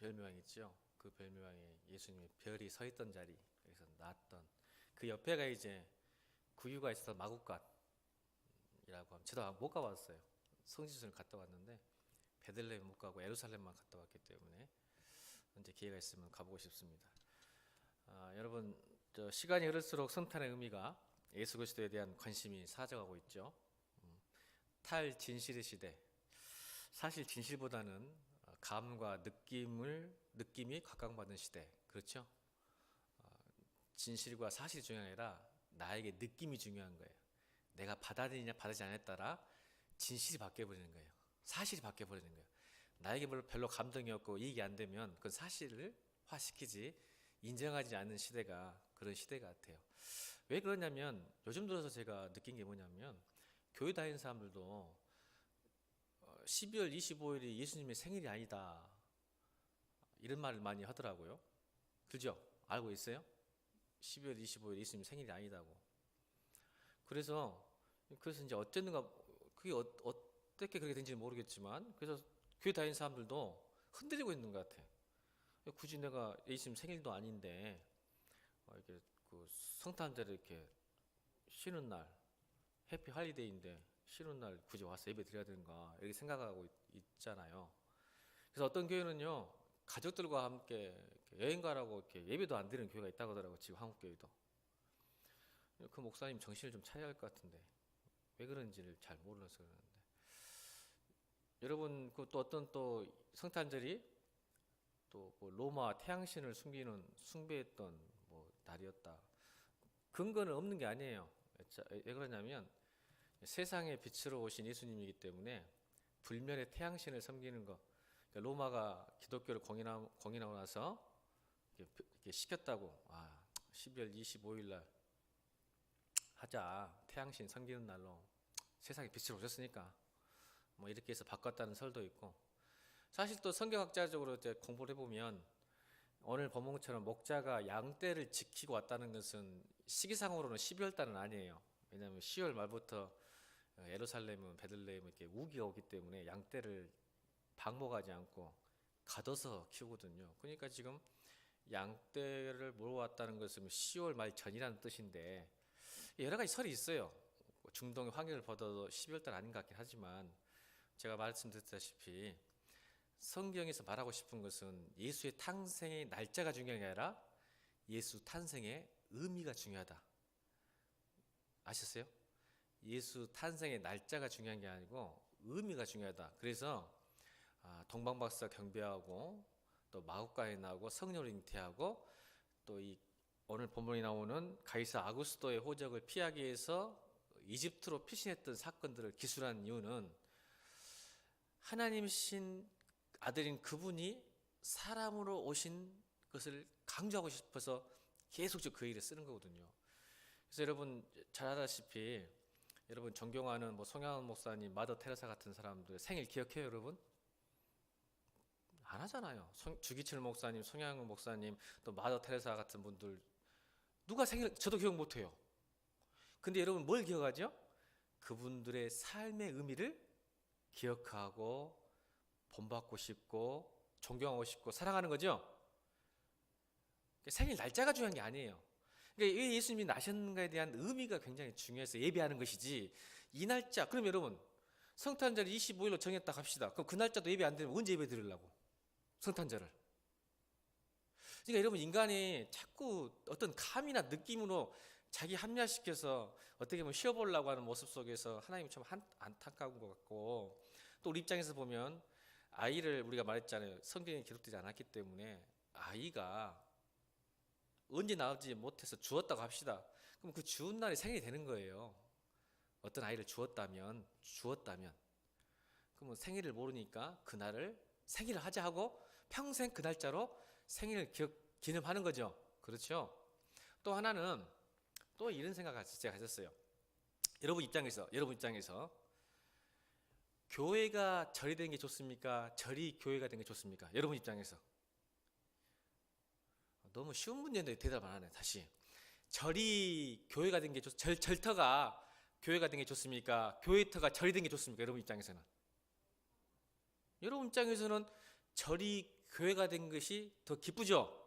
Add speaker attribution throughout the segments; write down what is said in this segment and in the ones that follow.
Speaker 1: 별명이 있죠. 그 별명이 예수님의 별이 서 있던 자리, 그래서 나왔던 그 옆에가 이제 구유가 있었던 마구갓이라고 하면, 저도 못 가봤어요. 성지순을 갔다 왔는데 베들레헴 못 가고 예루살렘만 갔다 왔기 때문에 언제 기회가 있으면 가보고 싶습니다. 여러분, 시간이 흐를수록 성탄의 의미가 예수 그리스도에 대한 관심이 사라져가고 있죠. 탈진실의 시대. 사실 진실보다는 감과 느낌이 각광받는 시대. 그렇죠? 진실과 사실이 중요한 게 아니라 나에게 느낌이 중요한 거예요. 내가 받아들이냐 받아들이지 않냐에 따라 진실이 바뀌어버리는 거예요. 사실이 바뀌어버리는 거예요. 나에게 별로 감동이 없고 이익이 안 되면 그건 사실을 화시키지 인정하지 않는 시대가 그런 시대 같아요. 왜 그러냐면 요즘 들어서 제가 느낀 게 뭐냐면, 교회 다니는 사람들도 12월 25일이 예수님의 생일이 아니다, 이런 말을 많이 하더라고요. 그죠? 알고 있어요? 12월 25일 예수님 생일이 아니다고. 그래서 이제 어쨌는가, 그게 어떻게 그렇게 된지는 모르겠지만, 그래서 교회 다니는 사람들도 흔들리고 있는 것 같아. 굳이 내가 예수님 생일도 아닌데 이렇게 그 성탄절에 이렇게 쉬는 날, 해피 할리데이인데 쉬는 날 굳이 와서 예배 드려야 되는가, 이렇게 생각하고 있잖아요. 그래서 어떤 교회는요, 가족들과 함께 여행 가라고 이렇게 예배도 안 드리는 교회가 있다고 하더라고요. 지금 한국 교회도. 그 목사님 정신을 좀 차려야 할 것 같은데 왜 그런지를 잘 몰라서 그러는데, 여러분, 그 또 어떤 또 성탄절이 또뭐 로마 태양신을 숭배했던 뭐 날이었다, 근거는 없는 게 아니에요. 왜 그러냐면 세상의 빛으로 오신 예수님이기 때문에 불멸의 태양신을 섬기는 거, 그러니까 로마가 기독교를 공인하고 나서 이렇게 시켰다고, 12월 25일 날 하자, 태양신 섬기는 날로, 세상의 빛으로 오셨으니까 뭐 이렇게 해서 바꿨다는 설도 있고, 사실 또 성경학자적으로 이제 공부를 해보면 오늘 본문처럼 목자가 양떼를 지키고 왔다는 것은 시기상으로는 12월 달은 아니에요. 왜냐하면 10월 말부터 예루살렘은 베들레헴은 이렇게 우기가 오기 때문에 양떼를 방목하지 않고 가둬서 키우거든요. 그러니까 지금 양떼를 몰아왔다는 것은 10월 말 전이라는 뜻인데, 여러 가지 설이 있어요. 중동의 환경을 보더라도 12월 달 아닌 것 같긴 하지만, 제가 말씀드렸다시피 성경에서 말하고 싶은 것은 예수의 탄생의 날짜가 중요한 게 아니라 예수 탄생의 의미가 중요하다. 아셨어요? 예수 탄생의 날짜가 중요한 게 아니고 의미가 중요하다. 그래서 동방박사 경배하고 또 마국간에 나오고 성령을 잉태하고, 또 이 오늘 본문에 나오는 가이사 아구스토의 호적을 피하기 위해서 이집트로 피신했던 사건들을 기술한 이유는 하나님이신 아들인 그분이 사람으로 오신 것을 강조하고 싶어서 계속 그 일을 쓰는 거거든요. 그래서 여러분 잘 알다시피, 여러분 존경하는 뭐 송양원 목사님, 마더 테레사 같은 사람들 생일 기억해요, 여러분? 안 하잖아요. 주기철 목사님, 송양원 목사님, 또 마더 테레사 같은 분들 누가 생일, 저도 기억 못 해요. 근데 여러분 뭘 기억하죠? 그분들의 삶의 의미를 기억하고 본받고 싶고 존경하고 싶고 사랑하는 거죠. 생일 날짜가 중요한 게 아니에요. 그러니까 왜 예수님이 나셨는가에 대한 의미가 굉장히 중요해서 예배하는 것이지, 이 날짜, 그럼 여러분 성탄절 25일로 정했다 합시다. 그럼 그 날짜도 예배 안 되면 언제 예배 드리려고, 성탄절을? 그러니까 여러분, 인간이 자꾸 어떤 감이나 느낌으로 자기 합리화시켜서 어떻게 보면 쉬어보려고 하는 모습 속에서 하나님이 참 안타까운 것 같고, 또 우리 입장에서 보면 아이를, 우리가 말했잖아요, 성경에 기록되지 않았기 때문에 아이가 언제 나오지 못해서 주었다고 합시다. 그럼 그 주은 날이 생일이 되는 거예요. 어떤 아이를 주었다면 그러면 생일을 모르니까 그날을 생일을 하자 하고 평생 그 날짜로 생일을 기념하는 거죠. 그렇죠? 또 하나는 또 이런 생각을 제가 가졌어요. 여러분 입장에서 교회가 절이 되는 게 좋습니까? 절이 교회가 되는 게 좋습니까? 여러분 입장에서. 너무 쉬운 문제인데 대답 안 하네. 다시. 절이 교회가 된 게 절터가 교회가 된 게 좋습니까? 교회터가 절이 된 게 좋습니까? 여러분 입장에서는. 여러분 입장에서는 절이 교회가 된 것이 더 기쁘죠.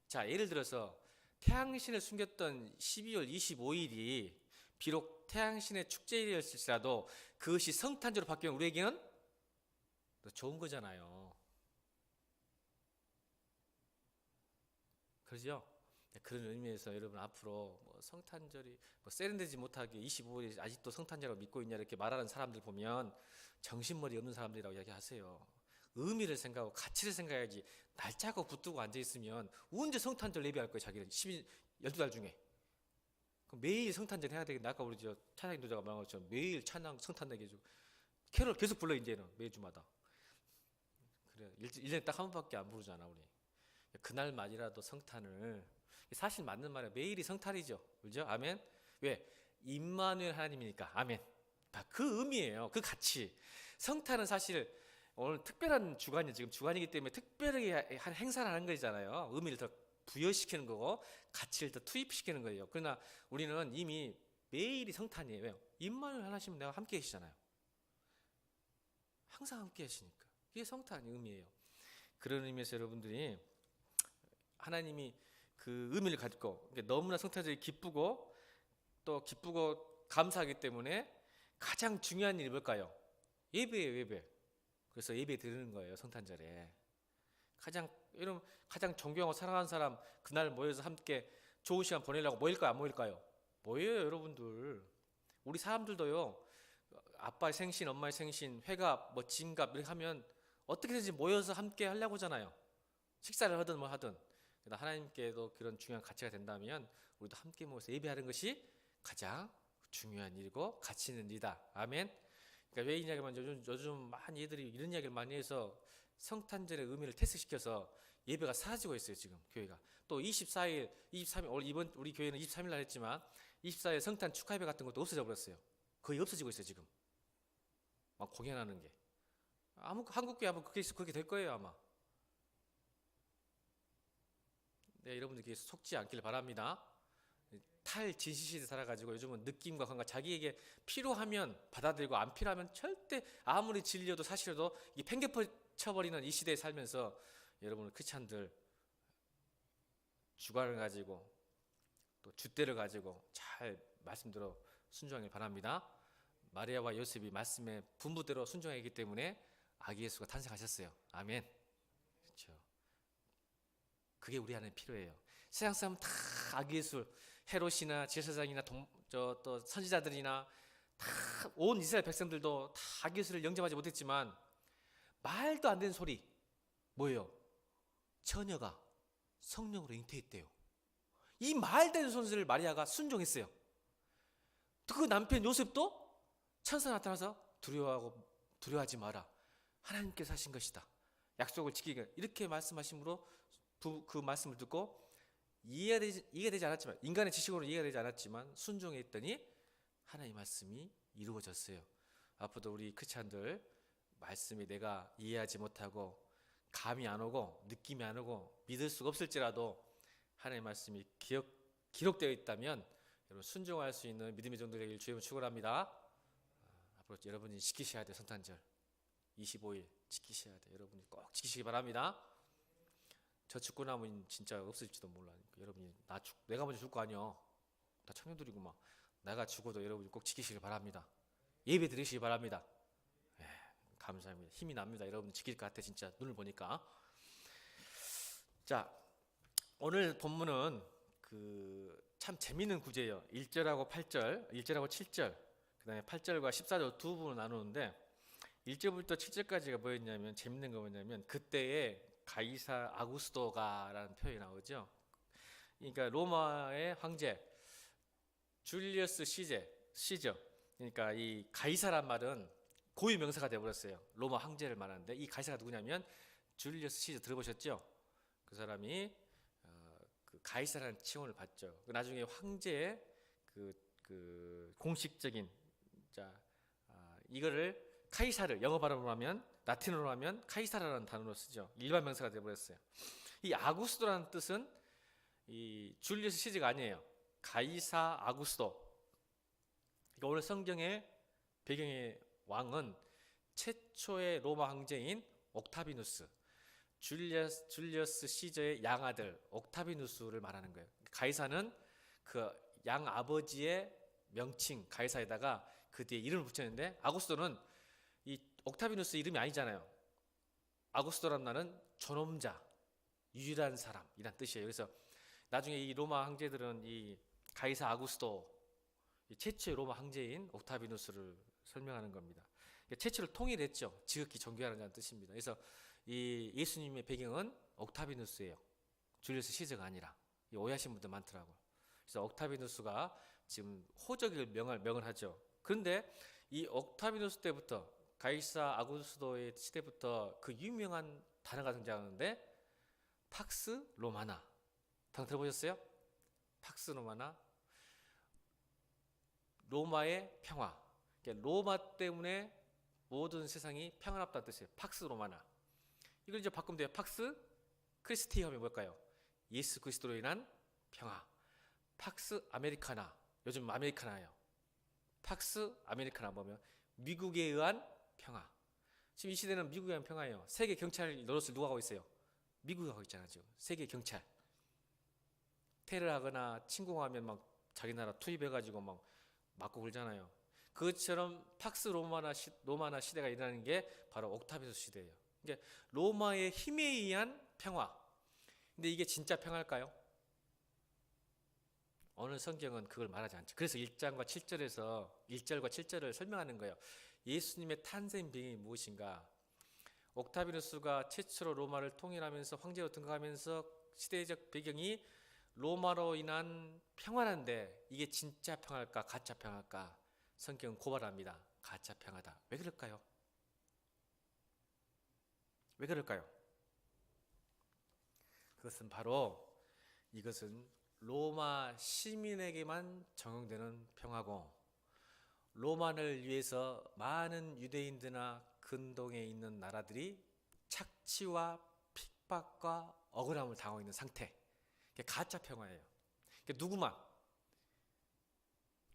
Speaker 1: 자, 예를 들어서 태양신을 숨겼던 12월 25일이 비록 태양신의 축제일이었을지라도 그것이 성탄절로 바뀌면 우리에게는 더 좋은 거잖아요. 그러죠? 그런 의미에서 여러분 앞으로 뭐 성탄절이 뭐 세련되지 못하게 25일이 아직도 성탄절이라고 믿고 있냐 이렇게 말하는 사람들 보면 정신머리 없는 사람들이라고 이야기하세요. 의미를 생각하고 가치를 생각해야지. 날짜고 붙들고 앉아있으면 언제 성탄절 예배할 거예요 자기는 12달 중에. 그럼 매일 성탄절 해야 되겠네. 아까 우리 저 찬양 도자가 말한 것처럼 매일 찬양 성탄절 해주고 캐롤 계속 불러 이제는 매주마다. 그래 1년에 딱 한 번밖에 안 부르잖아 우리. 그날만이라도 성탄을, 사실 맞는 말이에요. 매일이 성탄이죠. 그죠? 아멘. 왜? 임마누엘 하나님이니까. 아멘. 그 의미예요. 그 가치. 성탄은 사실 오늘 특별한 주간이 지금 주간이기 때문에 특별하게 한 행사를 하는 거잖아요. 의미를 더 부여시키는 거고 가치를 더 투입시키는 거예요. 그러나 우리는 이미 매일이 성탄이에요. 왜요? 임마누엘 하나님은 내가 함께 계시잖아요. 항상 함께 하시니까. 이게 성탄의 의미예요. 그런 의미에서 여러분들이 하나님이 그 의미를 갖고 너무나 성탄절이 기쁘고 또 기쁘고 감사하기 때문에 가장 중요한 일이 뭘까요? 예배예요, 예배. 그래서 예배 드리는 거예요, 성탄절에. 여러분 가장 존경하고 사랑하는 사람 그날 모여서 함께 좋은 시간 보내려고 모일까요, 안 모일까요? 모여요, 여러분들. 우리 사람들도요, 아빠의 생신, 엄마의 생신, 회갑, 뭐 진갑 이렇게 하면 어떻게든지 모여서 함께 하려고 하잖아요. 식사를 하든 뭐 하든. 하나님께도 그런 중요한 가치가 된다면 우리도 함께 모여서 예배하는 것이 가장 중요한 일이고 가치 있는 일이다. 아멘. 그러니까 왜 이야기만 요즘 많이 애들이 이런 이야기를 많이 해서 성탄절의 의미를 퇴색시켜서 예배가 사라지고 있어요 지금 교회가. 또 24일, 23일 이번 우리 교회는 23일 날 했지만 24일 성탄 축하 예배 같은 것도 없어져 버렸어요. 거의 없어지고 있어요 지금. 막 공연하는 게. 한국 교회 아마 그렇게 될 거예요 아마. 네, 여러분들 속지 않길 바랍니다. 탈진시시대 살아가지고 요즘은 느낌과 감각 자기에게 필요하면 받아들이고 안 필요하면 절대 아무리 진리여도 사실여도 이 팽개쳐버리는 이 시대에 살면서 여러분 크리스찬들 주관을 가지고 또 줏대를 가지고 잘 말씀대로 순종하길 바랍니다. 마리아와 요셉이 말씀의 분부대로 순종하기 때문에 아기 예수가 탄생하셨어요. 아멘. 그렇죠. 그게 우리 안에 필요해요. 세상 사람 다 아기 예수, 헤롯이나 제사장이나 또 선지자들이나 다 온 이스라엘 백성들도 다 아기 예수를 영접하지 못했지만 말도 안 되는 소리 뭐예요? 처녀가 성령으로 잉태했대요. 이 말도 안 되는 소리를 마리아가 순종했어요. 그 남편 요셉도 천사 나타나서 두려워하지 마라. 하나님께서 하신 것이다. 약속을 지키게 이렇게 말씀하심으로 그 말씀을 듣고 이해가 되지 않았지만 인간의 지식으로 이해가 되지 않았지만 순종했더니 하나님의 말씀이 이루어졌어요. 앞으로도 우리 크리스찬들 말씀이 내가 이해하지 못하고 감이 안 오고 느낌이 안 오고 믿을 수가 없을지라도 하나님의 말씀이 기록되어 있다면 여러분 순종할 수 있는 믿음의 정도 되길 주님은 축원합니다. 앞으로 여러분이 지키셔야 돼요. 성탄절 25일 지키셔야 돼요. 여러분이 꼭 지키시기 바랍니다. 저 죽고 나면 진짜 없을지도 몰라. 여러분이 내가 먼저 죽을 거 아니야. 다 청년들이구만. 내가 죽어도 여러분이 꼭 지키시길 바랍니다. 예배 드리시기 바랍니다. 감사합니다. 힘이 납니다. 여러분 지킬 것 같아 진짜 눈을 보니까. 자, 오늘 본문은 참 재미있는 구제예요. 1절하고 8절, 1절하고 7절, 그 다음에 8절과 14절 두 부분을 나누는데 1절부터 7절까지가 뭐였냐면 재밌는 거 뭐냐면 그때의 가이사 아구스토가라는 표현이 나오죠. 그러니까 로마의 황제 줄리어스 시저. 그러니까 이 가이사란 말은 고유 명사가 되어버렸어요. 로마 황제를 말하는데 이 가이사가 누구냐면 줄리어스 시저 들어보셨죠? 그 사람이 그 가이사라는 칭호를 받죠. 나중에 황제의 그 공식적인 이거를 카이사를 영어 발음으로 하면 라틴어로 하면 카이사라는 단어로 쓰죠. 일반 명사가 되어버렸어요. 이 아구스토라는 뜻은 이 줄리우스 시저가 아니에요. 가이사 아구스토. 그러니까 오늘 성경의 배경의 왕은 최초의 로마 황제인 옥타비누스. 줄리어스 시저의 양아들 옥타비누스를 말하는 거예요. 가이사는 그 양 아버지의 명칭 가이사에다가 그 뒤에 이름을 붙였는데, 아구스도는 이 옥타비누스 이름이 아니잖아요. 아구스도란 말은 존엄자, 유일한 사람이란 뜻이에요. 그래서 나중에 이 로마 황제들은 이 가이사 아구스도, 이 최초의 로마 황제인 옥타비누스를 설명하는 겁니다. 최초를 통일했죠. 지극히 존귀하는 뜻입니다. 그래서 이 예수님의 배경은 옥타비누스예요. 줄리어스 시저가 아니라. 오해하신 분들 많더라고요. 그래서 옥타비누스가 지금 호적일 명을 하죠. 그런데 이 옥타비누스 때부터, 가이사 아구스도의 시대부터 그 유명한 단어가 등장하는데, 팍스 로마나. 들어보셨어요? 팍스 로마나. 로마의 평화. 그러니까 로마 때문에 모든 세상이 평안합다는 뜻이에요. 팍스 로마나. 이걸 이제 바꾸면 돼요. 팍스 크리스티 하면 뭘까요? 예수 그리스도로 인한 평화. 팍스 아메리카나. 요즘 아메리카나예요. 팍스 아메리카나 보면 미국에 의한 평화. 지금 이 시대는 미국에 의한 평화예요. 세계 경찰 노릇을 누가 하고 있어요? 미국이 하고 있잖아요. 지금 세계 경찰. 테러하거나 침공하면 막 자기 나라 투입해가지고 막 맞고 그러잖아요. 그것처럼 팍스 로마나 시대가 일어나는 게 바로 옥타비누스 시대예요. 그러니까 로마의 힘에 의한 평화. 근데 이게 진짜 평화일까요? 어느 성경은 그걸 말하지 않죠. 그래서 1절과 7절을 설명하는 거예요. 예수님의 탄생 배경이 무엇인가? 옥타비누스가 최초로 로마를 통일하면서 황제로 등극하면서 시대적 배경이 로마로 인한 평화인데, 이게 진짜 평화일까 가짜 평화일까? 성경은 고발합니다. 가짜 평화다. 왜 그럴까요? 왜 그럴까요? 그것은 바로, 이것은 로마 시민에게만 적용되는 평화고, 로마를 위해서 많은 유대인들이나 근동에 있는 나라들이 착취와 핍박과 억울함을 당하고 있는 상태. 그게 가짜 평화예요. 그게 누구만?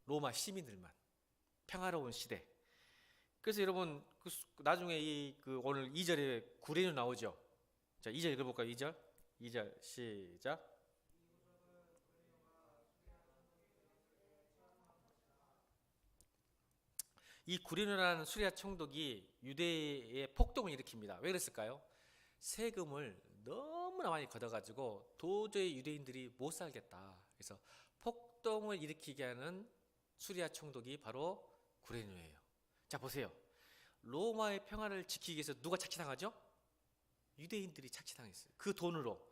Speaker 1: 로마 시민들만. 평화로운 시대. 그래서 여러분, 나중에 오늘 2절에 구레뉴 나오죠. 자, 2절 읽어볼까요? 2절 시작. 이 구레뉴라는 수리아 총독이 유대의 폭동을 일으킵니다. 왜 그랬을까요? 세금을 너무나 많이 걷어가지고 도저히 유대인들이 못 살겠다. 그래서 폭동을 일으키게 하는 수리아 총독이 바로 구레뉴예요. 자, 보세요. 로마의 평화를 지키기 위해서 누가 착취당하죠? 유대인들이 착취당했어요. 그 돈으로,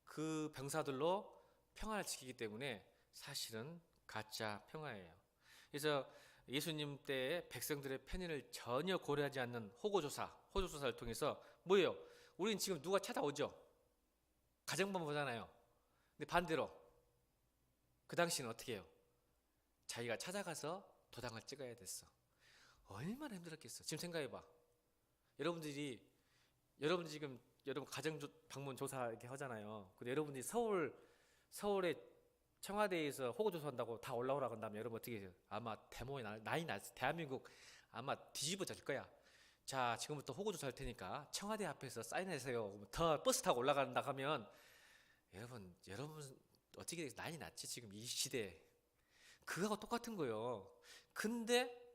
Speaker 1: 그 병사들로 평화를 지키기 때문에 사실은 가짜 평화예요. 그래서 예수님 때의 백성들의 편의를 전혀 고려하지 않는 호구조사를 통해서 뭐예요? 우린 지금 누가 찾아오죠? 가정법 보잖아요. 근데 반대로 그 당시는 어떻게 해요? 자기가 찾아가서 도장을 찍어야 됐어. 얼마나 힘들었겠어. 지금 생각해봐. 여러분 지금 여러분 가정 방문 조사 이렇게 하잖아요. 근데 여러분들이 서울에 청와대에서 호구 조사한다고 다 올라오라고 한다면 여러분 어떻게 해요? 아마 데모에 난이 났어. 대한민국 아마 뒤집어질 거야. 자, 지금부터 호구 조사할 테니까 청와대 앞에서 사인하세요. 더 버스 타고 올라간다 하면 여러분 어떻게 난이 났지 지금 이 시대에. 그거하고 똑같은 거예요. 근데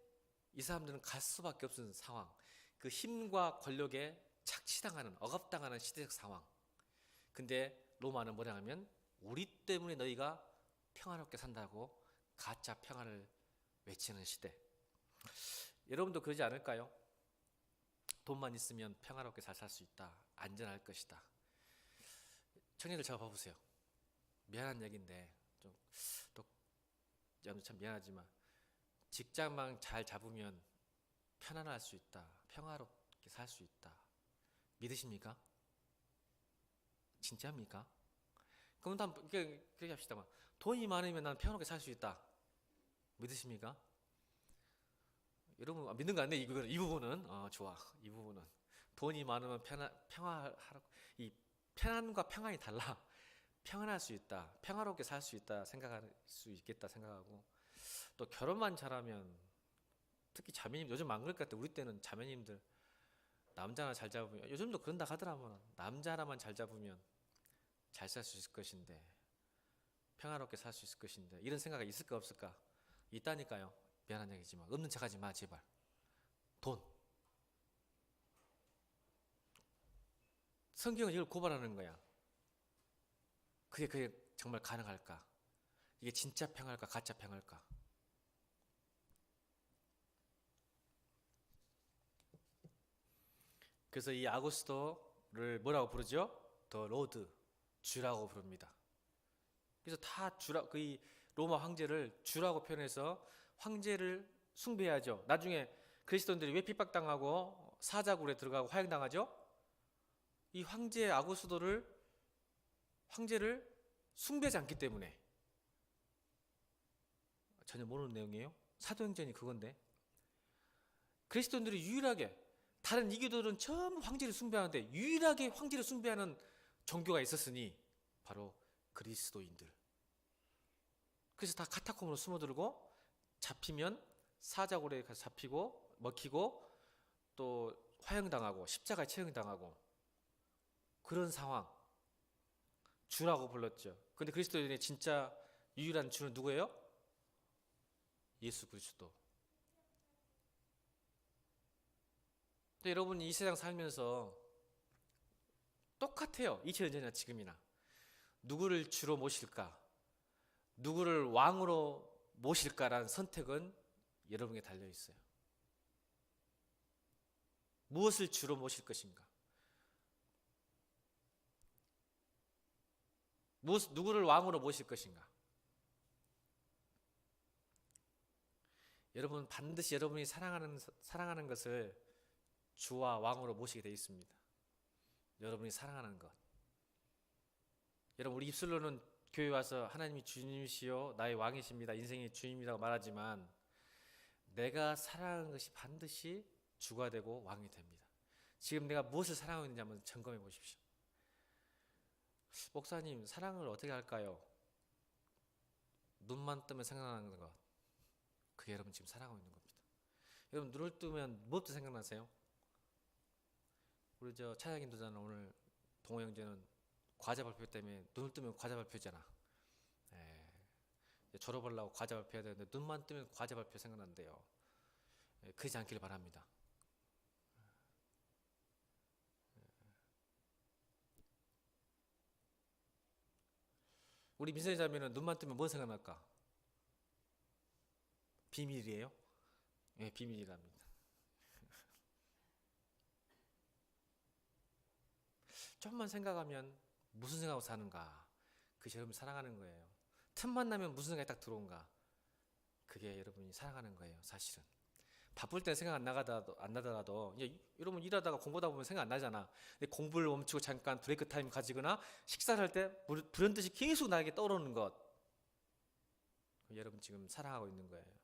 Speaker 1: 이 사람들은 갈 수밖에 없는 상황. 그 힘과 권력에 착취당하는, 억압당하는 시대적 상황. 근데 로마는 뭐냐 하면 우리 때문에 너희가 평화롭게 산다고 가짜 평화를 외치는 시대. 여러분도 그러지 않을까요? 돈만 있으면 평화롭게 잘 살 수 있다. 안전할 것이다. 청년들 잘 봐보세요. 미안한 얘기인데 참 미안하지만 직장만 잘 잡으면 편안할 수 있다. 평화롭게 살 수 있다. 믿으십니까? 진짜입니까? 그럼 그렇게 합시다. 돈이 많으면 난 평화롭게 살 수 있다. 믿으십니까? 여러분 믿는 거 아니에요? 이 부분은 좋아. 이 부분은 돈이 많으면 평화하라고. 이 편안과 평안이 달라. 평안할 수 있다. 평화롭게 살 수 있다 생각할 수 있겠다 생각하고, 또 결혼만 잘하면, 특히 자매님 요즘 안 그럴 것 같아. 우리 때는 자매님들 남자 하나 잘 잡으면, 요즘도 그런다 하더라면, 남자 하나만 잘 잡으면 잘 살 수 있을 것인데, 평화롭게 살 수 있을 것인데, 이런 생각이 있을까 없을까? 있다니까요. 미안한 얘기지만 없는 척하지 마 제발. 돈. 성경은 이걸 고발하는 거야. 그게 정말 가능할까? 이게 진짜 평화일까 가짜 평화일까? 그래서 이 아구스토를 뭐라고 부르죠? 더 로드, 주라고 부릅니다. 그래서 다 주라, 그 로마 황제를 주라고 표현해서 황제를 숭배해야죠. 나중에 그리스도인들이 왜 핍박당하고 사자굴에 들어가고 화형당하죠? 이 황제를 숭배하지 않기 때문에. 전혀 모르는 내용이에요. 사도행전이 그건데, 그리스도인들이 유일하게, 다른 이교도들은 전부 황제를 숭배하는데 유일하게 황제를 숭배하는 종교가 있었으니 바로 그리스도인들. 그래서 다 카타콤으로 숨어들고, 잡히면 사자굴에 가서 잡히고 먹히고 또 화형당하고 십자가에 처형당하고, 그런 상황. 주라고 불렀죠. 근데 그리스도인의 진짜 유일한 주는 누구예요? 예수 그리스도. 근데 여러분 이 세상 살면서 똑같아요. 2000년이나 지금이나. 누구를 주로 모실까? 누구를 왕으로 모실까라는 선택은 여러분에게 달려 있어요. 무엇을 주로 모실 것인가? 누구를 왕으로 모실 것인가? 여러분 반드시 여러분이 사랑하는 것을 주와 왕으로 모시게 되어 있습니다. 여러분이 사랑하는 것. 여러분 우리 입술로는 교회 와서 하나님이 주님이시요 나의 왕이십니다, 인생의 주님이라고 말하지만, 내가 사랑하는 것이 반드시 주가 되고 왕이 됩니다. 지금 내가 무엇을 사랑하고 있는지 한번 점검해 보십시오. 목사님 사랑을 어떻게 할까요? 눈만 뜨면 생각나는 것, 그게 여러분 지금 사랑하고 있는 겁니다. 여러분 눈을 뜨면 무엇도 생각나세요? 우리 저 차장님 도잖아. 오늘 동호 형제는 과제 발표 때문에 눈을 뜨면 과제 발표잖아. 졸업하려고 과제 발표해야 되는데 눈만 뜨면 과제 발표 생각난대요. 그러지 않기를 바랍니다. 우리 민선이 자매는 눈만 뜨면 뭐 생각날까? 비밀이에요? 예, 비밀이랍니다. 조금만 생각하면 무슨 생각하고 사는가, 그게 여러분이 사랑하는 거예요. 틈만 나면 무슨 생각이 딱 들어온가, 그게 여러분이 사랑하는 거예요. 사실은 바쁠 때 생각 안 나더라도 이제 여러분 일하다가 공부하다 보면 생각 안 나잖아. 근데 공부를 멈추고 잠깐 브레이크 타임 가지거나 식사를 할 때 불현듯이 계속 나에게 떠오르는 것, 여러분 지금 사랑하고 있는 거예요.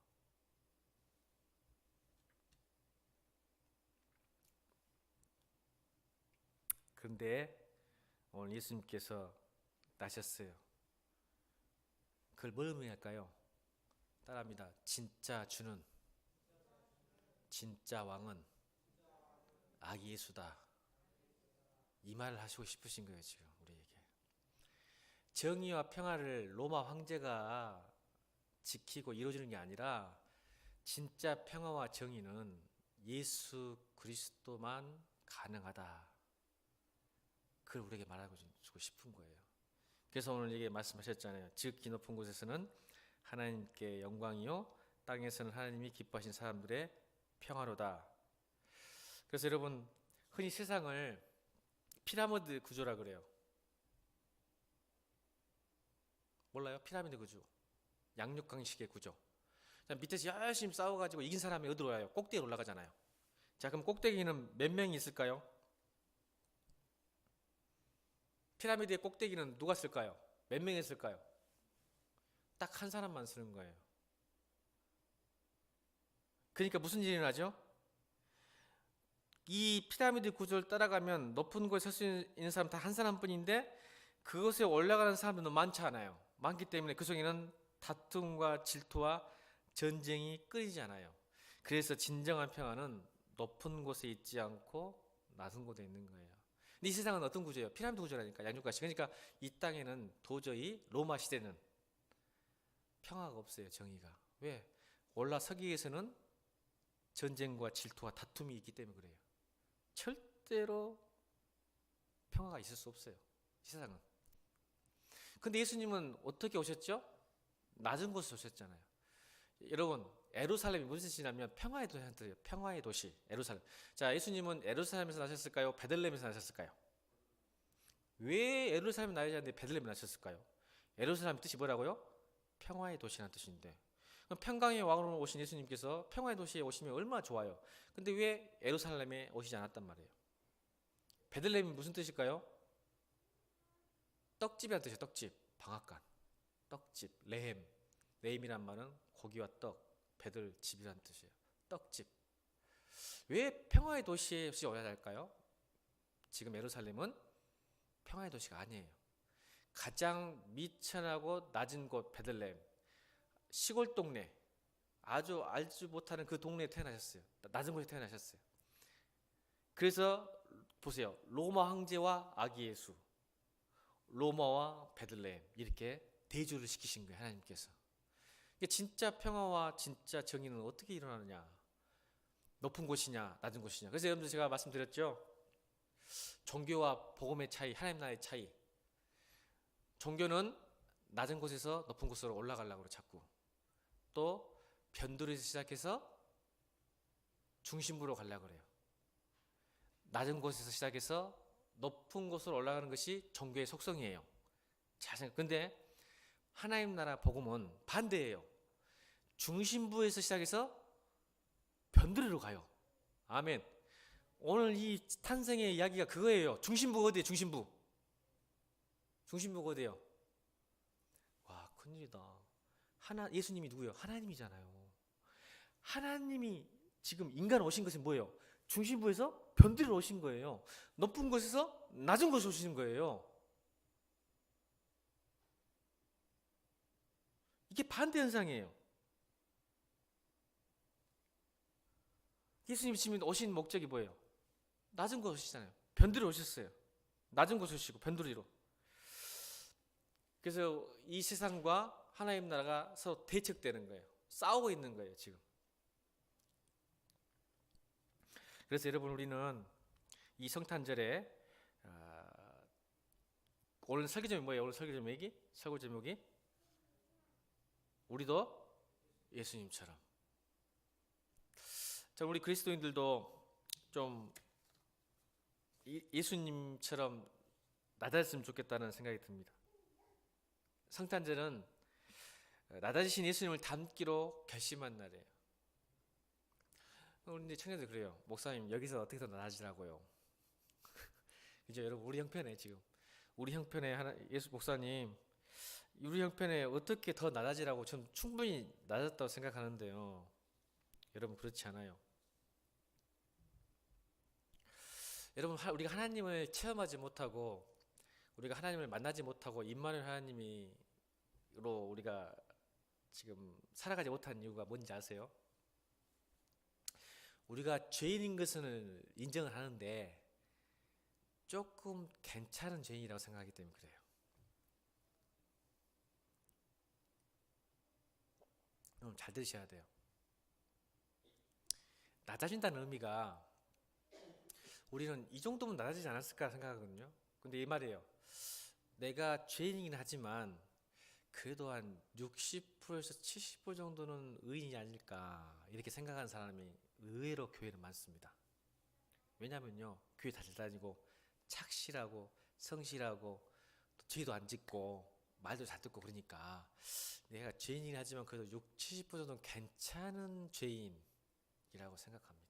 Speaker 1: 그런데 오늘 예수님께서 나셨어요. 그걸 뭘 의미할까요? 따라합니다. 진짜 주는, 진짜 왕은 아기 예수다. 이 말을 하시고 싶으신 거예요. 지금 우리에게 정의와 평화를 로마 황제가 지키고 이루어지는 게 아니라, 진짜 평화와 정의는 예수 그리스도만 가능하다. 그걸 우리에게 말하고 주고 싶은 거예요. 그래서 오늘 이게 말씀하셨잖아요. 지극히 높은 곳에서는 하나님께 영광이요, 땅에서는 하나님이 기뻐하신 사람들의 평화로다. 그래서 여러분 흔히 세상을 피라미드 구조라 그래요. 몰라요? 피라미드 구조, 양육강식의 구조. 밑에서 열심히 싸워가지고 이긴 사람이 어디로 와요? 꼭대기로 올라가잖아요. 자, 그럼 꼭대기는 몇 명이 있을까요? 피라미드의 꼭대기는 누가 쓸까요? 몇 명이 쓸까요? 딱 한 사람만 쓰는 거예요. 그러니까 무슨 일이 나죠? 이 피라미드 구조를 따라가면 높은 곳에 설 수 있는 사람 다 한 사람뿐인데, 그곳에 올라가는 사람들은 많지 않아요. 많기 때문에 그 속에는 다툼과 질투와 전쟁이 끊이지 않아요. 그래서 진정한 평화는 높은 곳에 있지 않고 낮은 곳에 있는 거예요. 근데 이 세상은 어떤 구조예요? 피라미드 구조라니까, 양육가시. 그러니까 이 땅에는 도저히 로마 시대는 평화가 없어요. 정의가. 왜? 올라서기 위해서는 전쟁과 질투와 다툼이 있기 때문에 그래요. 절대로 평화가 있을 수 없어요. 이 세상은. 근데 예수님은 어떻게 오셨죠? 낮은 곳에 오셨잖아요. 여러분, 예루살렘이 무슨 뜻이냐면 평화의 도시라는 뜻이에요. 평화의 도시, 예루살렘. 자, 예수님은 예루살렘에서 나셨을까요? 베들레헴에서 나셨을까요? 왜 예루살렘에 나셔야 하는데 베들레헴에 나셨을까요? 예루살렘 뜻이 뭐라고요? 평화의 도시라는 뜻인데, 그럼 평강의 왕으로 오신 예수님께서 평화의 도시에 오시면 얼마나 좋아요. 근데 왜 예루살렘에 오시지 않았단 말이에요? 베들레헴이 무슨 뜻일까요? 떡집이라는 뜻이에요. 떡집, 방앗간, 떡집, 레헴. 레헴이란 말은 고기와 떡, 배들 집이라는 뜻이에요. 떡집. 왜 평화의 도시에 오셔야 할까요? 지금 예루살렘은 평화의 도시가 아니에요. 가장 미천하고 낮은 곳 베들레헴, 시골 동네, 아주 알지 못하는 그 동네에 태어나셨어요. 낮은 곳에 태어나셨어요. 그래서 보세요. 로마 황제와 아기 예수, 로마와 베들레헴, 이렇게 대조를 시키신 거예요. 하나님께서. 진짜 평화와 진짜 정의는 어떻게 일어나느냐? 높은 곳이냐 낮은 곳이냐. 그래서 여러분들 제가 말씀드렸죠. 종교와 복음의 차이, 하나님 나라의 차이. 종교는 낮은 곳에서 높은 곳으로 올라가려고 자꾸, 또 변두리에서 시작해서 중심부로 가려고 그래요. 낮은 곳에서 시작해서 높은 곳으로 올라가는 것이 종교의 속성이에요. 근데 하나님 나라 복음은 반대예요. 중심부에서 시작해서 변두리로 가요. 아멘. 오늘 이 탄생의 이야기가 그거예요. 중심부가 어디예요? 중심부가 어디예요? 와, 큰일이다. 예수님이 누구예요? 하나님이잖아요. 하나님이 지금 인간 오신 것은 뭐예요? 중심부에서 변두리로 오신 거예요. 높은 곳에서 낮은 곳에 오시는 거예요. 이게 반대 현상이에요. 예수님이 지금 오신 목적이 뭐예요? 낮은 곳에 오시잖아요. 변두리로 오셨어요. 낮은 곳에 오시고 변두리로. 그래서 이 세상과 하나님 나라가 서로 대척되는 거예요. 싸우고 있는 거예요, 지금. 그래서 여러분, 우리는 이 성탄절에 오늘 설교 제목이 뭐예요? 오늘 설교 제목이 우리도 예수님처럼. 자, 우리 그리스도인들도 좀 예수님처럼 낮아졌으면 좋겠다는 생각이 듭니다. 성탄절은 낮아지신 예수님을 닮기로 결심한 날이에요. 우리 청년들 그래요. 목사님, 여기서 어떻게 더 낮아지라고요? 이제 여러분, 우리 형편에 지금 우리 형편에 예수 목사님, 우리 형편에 어떻게 더 낮아지라고, 저는 충분히 낮았다고 생각하는데요. 여러분, 그렇지 않아요. 여러분, 우리가 하나님을 체험하지 못하고, 우리가 하나님을 만나지 못하고 임마누엘 하나님으로 우리가 지금 살아가지 못한 이유가 뭔지 아세요? 우리가 죄인인 것을 인정을 하는데 조금 괜찮은 죄인이라고 생각하기 때문에 그래요. 여러분, 잘 들으셔야 돼요. 낮아진다는 의미가, 우리는 이 정도면 낮아지지 않았을까 생각하거든요. 근데 이 말이에요. 내가 죄인이긴 하지만 그래도 한 60%에서 70% 정도는 의인이 아닐까, 이렇게 생각하는 사람이 의외로 교회는 많습니다. 왜냐면요, 교회 잘 다니고 착실하고 성실하고 또 죄도 안 짓고 말도 잘 듣고, 그러니까 내가 죄인이긴 하지만 그래도 60, 70% 정도는 괜찮은 죄인이라고 생각합니다.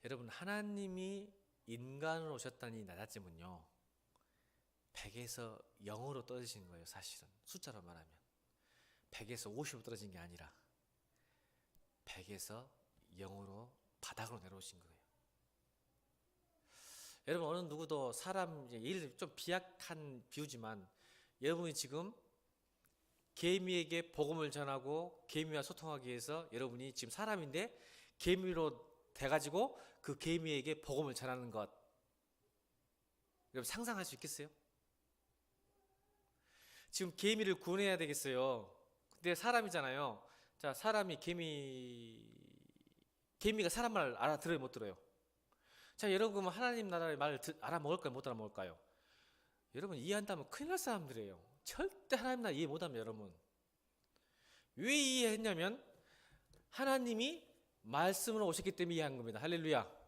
Speaker 1: 여러분, 하나님이 인간으로 오셨다니 낮아짐은요, 100에서 0으로 떨어지신 거예요. 사실은 숫자로 말하면 100에서 50으로 떨어진 게 아니라 100에서 0으로 바닥으로 내려오신 거예요. 여러분, 어느 누구도 사람, 예를 들어 좀 비약한 비유지만, 여러분이 지금 개미에게 복음을 전하고 개미와 소통하기 위해서 여러분이 지금 사람인데 개미로 돼가지고 그 개미에게 복음을 전하는 것, 여러분 상상할 수 있겠어요? 지금 개미를 구원해야 되겠어요. 근데 사람이잖아요. 자, 사람이 개미가 사람 말 알아들어요, 못 들어요? 자, 여러분 그러면 하나님 나라의 말을 알아먹을까요, 못 알아먹을까요? 여러분 이해한다면 큰일 날 사람들이에요. 절대 하나님 나라 이해 못하면. 여러분 왜 이해했냐면 하나님이 말씀으로 오셨기 때문에 이해한 겁니다. 할렐루야.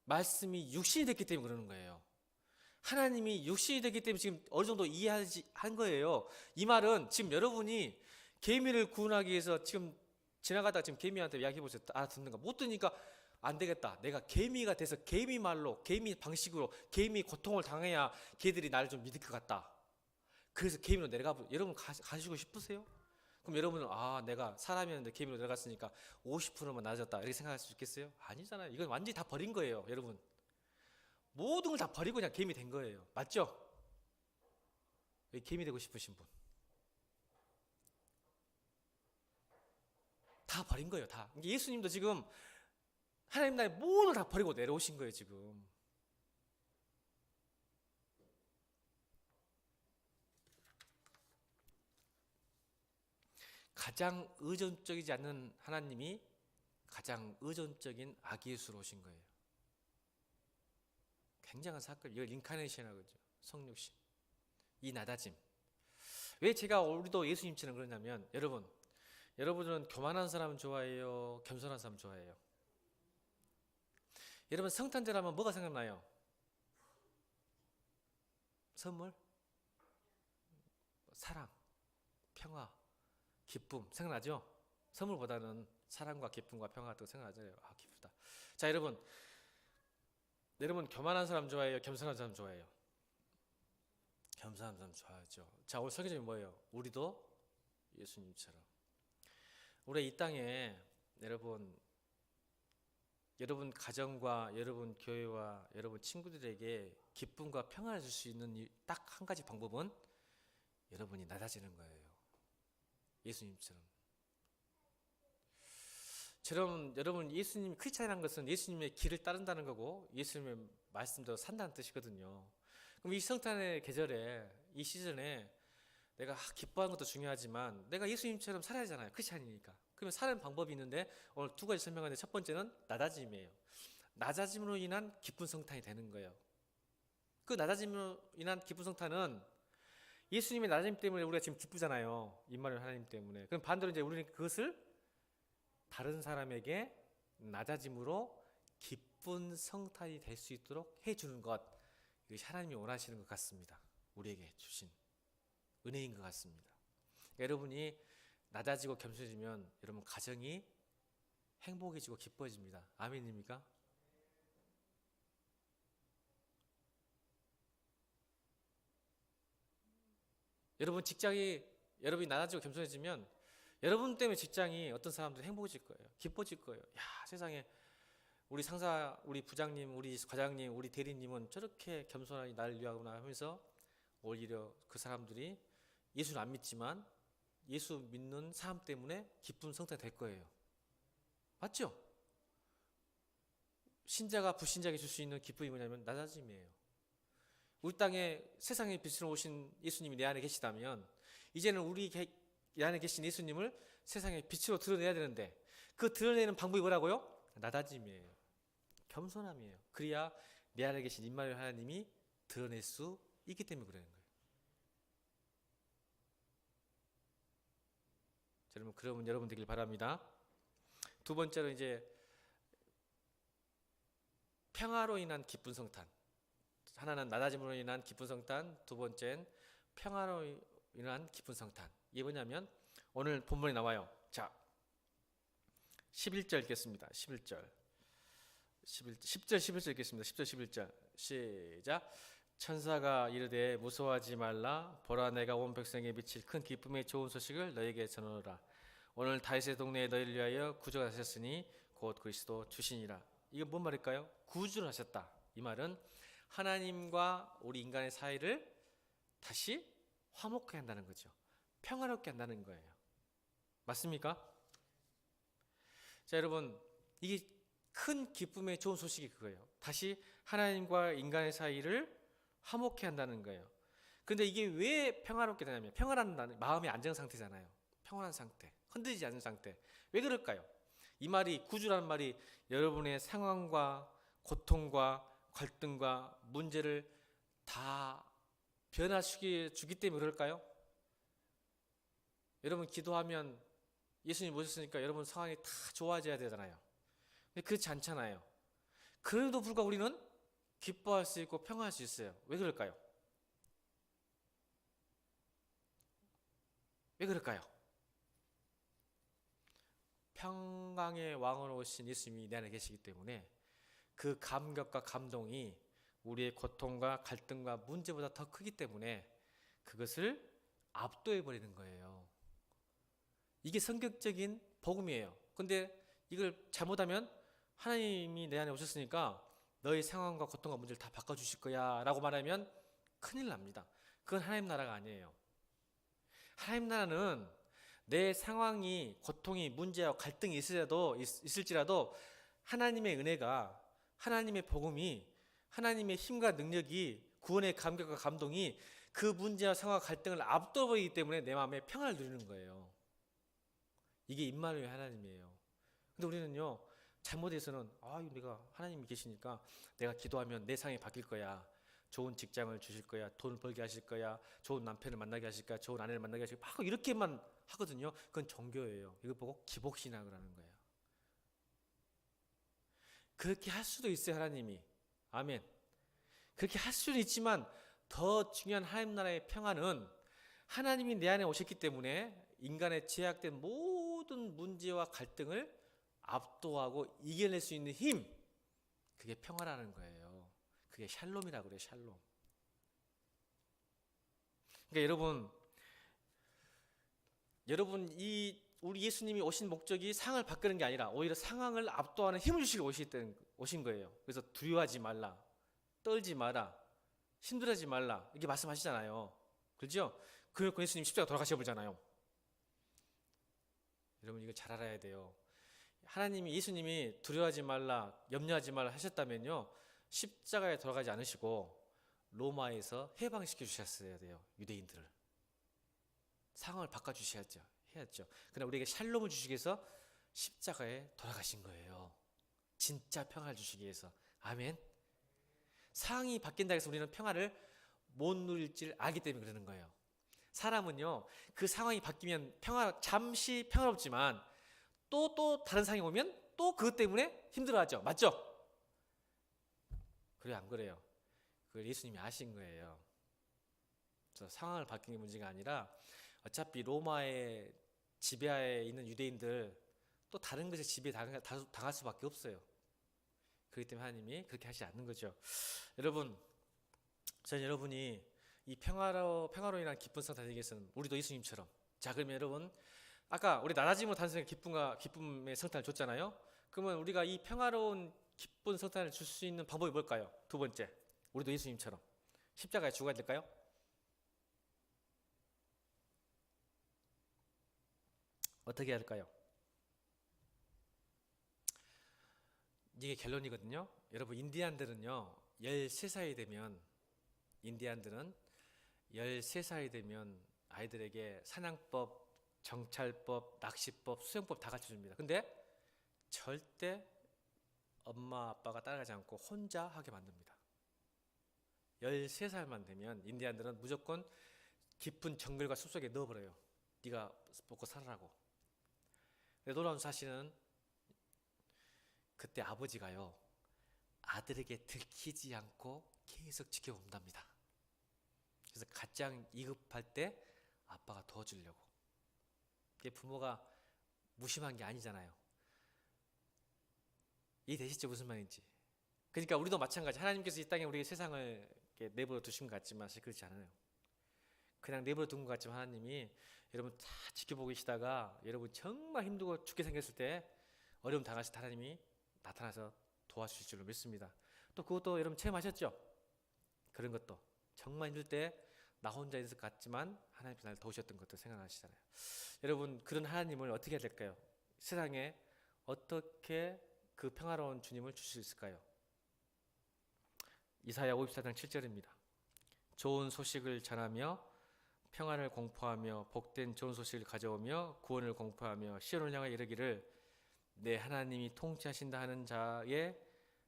Speaker 1: 말씀이 육신이 됐기 때문에 그러는 거예요. 하나님이 육신이 됐기 때문에 지금 어느 정도 이해한 거예요. 이 말은 지금 여러분이 개미를 구원하기 위해서 지금 지나가다가 지금 개미한테 이야기해 보세요. 알아듣는가? 못 듣니까 안 되겠다. 내가 개미가 돼서 개미 말로, 개미 방식으로, 개미 고통을 당해야 걔들이 나를 좀 믿을 것 같다. 그래서 개미로 여러분 가시고 싶으세요? 그럼 여러분은 내가 사람이었는데 개미로 내려갔으니까 50%만 나아졌다 이렇게 생각할 수 있겠어요? 아니잖아요. 이건 완전히 다 버린 거예요. 여러분 모든 걸 다 버리고 그냥 개미 된 거예요. 맞죠? 개미 되고 싶으신 분 다 버린 거예요. 다. 예수님도 지금 하나님 나라의 모든 걸 다 버리고 내려오신 거예요. 지금 가장 의존적이지 않는 하나님이 가장 의존적인 아기 예수로 오신 거예요. 굉장한 사건. 이걸 인카네이션이라고 그러죠. 성육신. 이 나다짐. 왜 제가 우리도 예수님처럼 그러냐면 여러분은 교만한 사람 좋아해요? 겸손한 사람 좋아해요? 여러분 성탄절 하면 뭐가 생각나요? 선물? 사랑, 평화, 기쁨 생각나죠? 선물보다는 사랑과 기쁨과 평화 같은 거 생각나잖아요. 기쁘다. 자, 여러분 교만한 사람 좋아해요? 겸손한 사람 좋아해요? 겸손한 사람 좋아하죠. 자, 오늘 설교점이 뭐예요? 우리도 예수님처럼. 우리 이 땅에 여러분 가정과 여러분 교회와 여러분 친구들에게 기쁨과 평안을 줄 수 있는 딱 한 가지 방법은 여러분이 낮아지는 거예요. 예수님처럼. 여러분 예수님 크리스찬이라는 것은 예수님의 길을 따른다는 거고 예수님의 말씀대로 산다는 뜻이거든요. 그럼 이 성탄의 계절에 이 시즌에 내가 기뻐하는 것도 중요하지만 내가 예수님처럼 살아야 하잖아요. 크리스찬이니까. 그러면 사는 방법이 있는데 오늘 두 가지 설명하는데 첫 번째는 낮아짐이에요. 낮아짐으로 인한 기쁜 성탄이 되는 거예요. 그 낮아짐으로 인한 기쁜 성탄은 예수님의 낮아짐 때문에 우리가 지금 기쁘잖아요. 임마누엘 하나님 때문에. 그럼 반대로 이제 우리는 그것을 다른 사람에게 낮아짐으로 기쁜 성탄이 될 수 있도록 해주는 것, 이것이 하나님이 원하시는 것 같습니다. 우리에게 주신 은혜인 것 같습니다. 여러분이 낮아지고 겸손해지면 여러분 가정이 행복해지고 기뻐집니다. 아멘입니까? 여러분이 낮아지고 겸손해지면 여러분 때문에 직장이 어떤 사람들이 행복해질 거예요. 기뻐질 거예요. 야, 세상에 우리 상사, 우리 부장님, 우리 과장님, 우리 대리님은 저렇게 겸손하게 나를 위하구나 하면서 오히려 그 사람들이 예수는 안 믿지만 예수 믿는 사람 때문에 기쁜 성탄이 될 거예요. 맞죠? 신자가 불신자에게 줄 수 있는 기쁨이 뭐냐면 낮아짐이에요. 우리 땅에 세상의 빛으로 오신 예수님이 내 안에 계시다면 이제는 우리 안에 계신 예수님을 세상의 빛으로 드러내야 되는데 그 드러내는 방법이 뭐라고요? 낮아짐이에요. 겸손함이에요. 그래야 내 안에 계신 임마누엘 하나님이 드러낼 수 있기 때문에 그러는 거예요. 그러면 여러분 되길 바랍니다. 두 번째로 이제 평화로 인한 기쁜 성탄. 하나는 낮아짐으로 인한 기쁜 성탄, 두 번째는 평화로 인한 기쁜 성탄. 이게 뭐냐면 오늘 본문에 나와요. 자, 11절 읽겠습니다. 10절 11절 읽겠습니다. 10절 11절 시작. 천사가 이르되 무서워하지 말라. 보라, 내가 온 백성에 미칠 큰 기쁨의 좋은 소식을 너에게 전하노라. 오늘 다윗의 동네에 너희를 위하여 구주가 하셨으니 곧 그리스도 주시니라. 이게 뭔 말일까요? 구주를 하셨다. 이 말은 하나님과 우리 인간의 사이를 다시 화목하게 한다는 거죠. 평화롭게 한다는 거예요. 맞습니까? 자, 여러분, 이게 큰 기쁨의 좋은 소식이 그거예요. 다시 하나님과 인간의 사이를 화목해 한다는 거예요. 근데 이게 왜 평화롭게 되냐면, 평화라는 마음의 안정 상태잖아요. 평안한 상태, 흔들리지 않는 상태. 왜 그럴까요? 이 말이, 구주라는 말이 여러분의 상황과 고통과 갈등과 문제를 다 변화시켜 주기 때문에 그럴까요? 여러분 기도하면 예수님 모셨으니까 여러분 상황이 다 좋아져야 되잖아요. 근데 그렇지 않잖아요. 그래도 불구하고 우리는 기뻐할 수 있고 평안할 수 있어요. 왜 그럴까요? 왜 그럴까요? 평강의 왕으로 오신 예수님이 내 안에 계시기 때문에 그 감격과 감동이 우리의 고통과 갈등과 문제보다 더 크기 때문에 그것을 압도해 버리는 거예요. 이게 성격적인 복음이에요. 근데 이걸 잘못하면 하나님이 내 안에 오셨으니까 너의 상황과 고통과 문제를 다 바꿔주실 거야 라고 말하면 큰일 납니다. 그건 하나님 나라가 아니에요. 하나님 나라는 내 상황이, 고통이, 문제와 갈등이 있을지라도 하나님의 은혜가, 하나님의 복음이, 하나님의 힘과 능력이, 구원의 감격과 감동이 그 문제와 상황과 갈등을 압도하기 때문에 내 마음에 평안을 누리는 거예요. 이게 임마누엘 하나님이에요. 근데 우리는요, 잘못해서는 내가 하나님이 계시니까 내가 기도하면 내 상황이 바뀔 거야. 좋은 직장을 주실 거야. 돈을 벌게 하실 거야. 좋은 남편을 만나게 하실 거야. 좋은 아내를 만나게 하실 거야. 막 이렇게만 하거든요. 그건 종교예요. 이걸 보고 기복신학을 하는 거예요. 그렇게 할 수도 있어요, 하나님이. 아멘. 그렇게 할 수는 있지만 더 중요한 하나님 나라의 평안은 하나님이 내 안에 오셨기 때문에 인간의 제약된 모든 문제와 갈등을 압도하고 이겨낼 수 있는 힘, 그게 평화라는 거예요. 그게 샬롬이라고 그래요. 샬롬. 그러니까 여러분 우리 예수님이 오신 목적이 상황을 바꾸는 게 아니라 오히려 상황을 압도하는 힘을 주시고 오신 거예요. 그래서 두려워하지 말라, 떨지 마라, 힘들어하지 말라 이렇게 말씀하시잖아요. 그렇죠? 그래서 예수님 십자가 돌아가셔 보잖아요. 여러분 이거 잘 알아야 돼요. 예수님이 두려워하지 말라, 염려하지 말라 하셨다면요, 십자가에 돌아가지 않으시고 로마에서 해방시켜 주셨어야 돼요. 유대인들을. 상황을 바꿔주셔야죠. 해야죠. 그러나 우리에게 샬롬을 주시기 위해서 십자가에 돌아가신 거예요. 진짜 평화를 주시기 위해서. 아멘. 상황이 바뀐다 해서 우리는 평화를 못 누릴 줄 알기 때문에 그러는 거예요. 사람은요, 그 상황이 바뀌면 잠시 평화롭지만 또 다른 상황이 오면 또 그것 때문에 힘들어하죠. 맞죠? 그래요, 안 그래요? 그걸 예수님이 아신 거예요. 그래서 상황을 바뀌는 게 문제가 아니라 어차피 로마의 지배하에 있는 유대인들 또 다른 것에 지배당할 수밖에 없어요. 그렇기 때문에 하나님이 그렇게 하시지 않는 거죠. 여러분, 저는 여러분이 이 평화로 인한 기쁜 상태 되기 위해서는 우리도 예수님처럼. 자, 그러면 여러분, 아까 우리 나라짐으로 단순히 기쁨의 성탄을 줬잖아요. 그러면 우리가 이 평화로운 기쁜 성탄을 줄 수 있는 방법이 뭘까요? 두 번째, 우리도 예수님처럼 십자가에 죽어야 될까요? 어떻게 해야 할까요? 이게 결론이거든요. 여러분, 인디안들은 13살이 되면 아이들에게 사냥법, 정찰법, 낚시법, 수영법 다 가르쳐줍니다. 근데 절대 엄마 아빠가 따라가지 않고 혼자 하게 만듭니다. 13살만 되면 인디안들은 무조건 깊은 정글과 숲속에 넣어버려요. 네가 먹고 살아라고. 근데 놀라운 사실은 그때 아버지가요, 아들에게 들키지 않고 계속 지켜본답니다. 그래서 가장 위급할 때 아빠가 도와주려고. 그게 부모가 무심한 게 아니잖아요. 이해되시죠? 무슨 말인지. 그러니까 우리도 마찬가지. 하나님께서 이 땅에 우리 세상을 내버려 두신 것 같지만 사실 그렇지 않아요. 그냥 내버려 둔 것 같지만 하나님이 여러분 다 지켜보고 계시다가 여러분 정말 힘들고 죽게 생겼을 때 어려움 당하실 때 하나님이 나타나서 도와주실 줄로 믿습니다. 또 그것도 여러분 체험하셨죠? 그런 것도 정말 힘들 때 나 혼자 있을 것 같지만 하나님께서 나를 도우셨던 것도 생각나시잖아요. 여러분, 그런 하나님을 어떻게 해야 될까요? 세상에 어떻게 그 평화로운 주님을 주실 수 있을까요? 이사야 54장 7절입니다. 좋은 소식을 전하며 평안을 공포하며 복된 좋은 소식을 가져오며 구원을 공포하며 시온을 향하여 이르기를 내 하나님이 통치하신다 하는 자의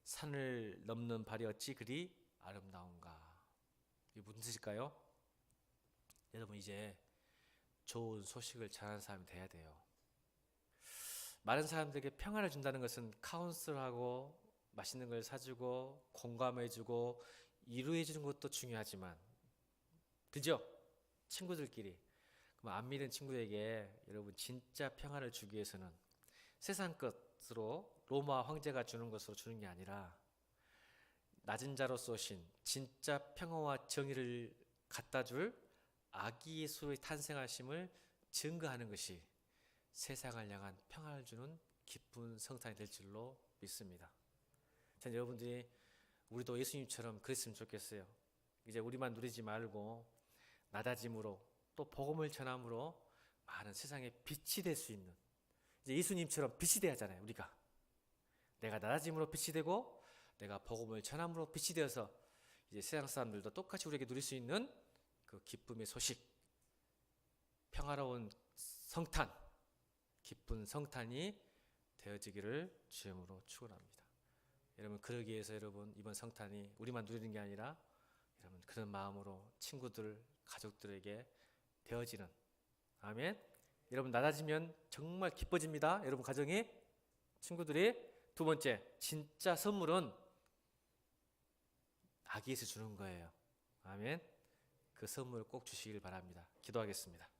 Speaker 1: 산을 넘는 발이 어찌 그리 아름다운가. 이게 무슨 뜻일까요? 여러분, 이제 좋은 소식을 전하는 사람이 돼야 돼요. 많은 사람들에게 평안을 준다는 것은 카운슬하고 맛있는 걸 사주고 공감해주고 위로해주는 것도 중요하지만, 그죠? 친구들끼리. 그럼 안 믿은 친구에게 여러분 진짜 평안을 주기 위해서는 세상 것으로 로마 황제가 주는 것으로 주는 게 아니라 낮은 자로서 오신 진짜 평화와 정의를 갖다 줄 아기 예수의 탄생하심을 증거하는 것이 세상을 향한 평안을 주는 기쁜 성탄이 될 줄로 믿습니다. 전 여러분들이 우리도 예수님처럼 그랬으면 좋겠어요. 이제 우리만 누리지 말고 나다짐으로 또 복음을 전함으로 많은 세상에 빛이 될 수 있는, 이제 예수님처럼 빛이 돼야 하잖아요. 우리가 내가 나다짐으로 빛이 되고 내가 복음을 전함으로 빛이 되어서 이제 세상 사람들도 똑같이 우리에게 누릴 수 있는 그 기쁨의 소식, 평화로운 성탄, 기쁜 성탄이 되어지기를 주님으로 축원합니다. 여러분, 그러기 위해서 여러분 이번 성탄이 우리만 누리는 게 아니라 여러분 그런 마음으로 친구들, 가족들에게 되어지는, 아멘. 여러분 낮아지면 정말 기뻐집니다. 여러분 가정이, 친구들이. 두 번째, 진짜 선물은 아기에서 주는 거예요. 아멘. 그 선물을 꼭 주시길 바랍니다. 기도하겠습니다.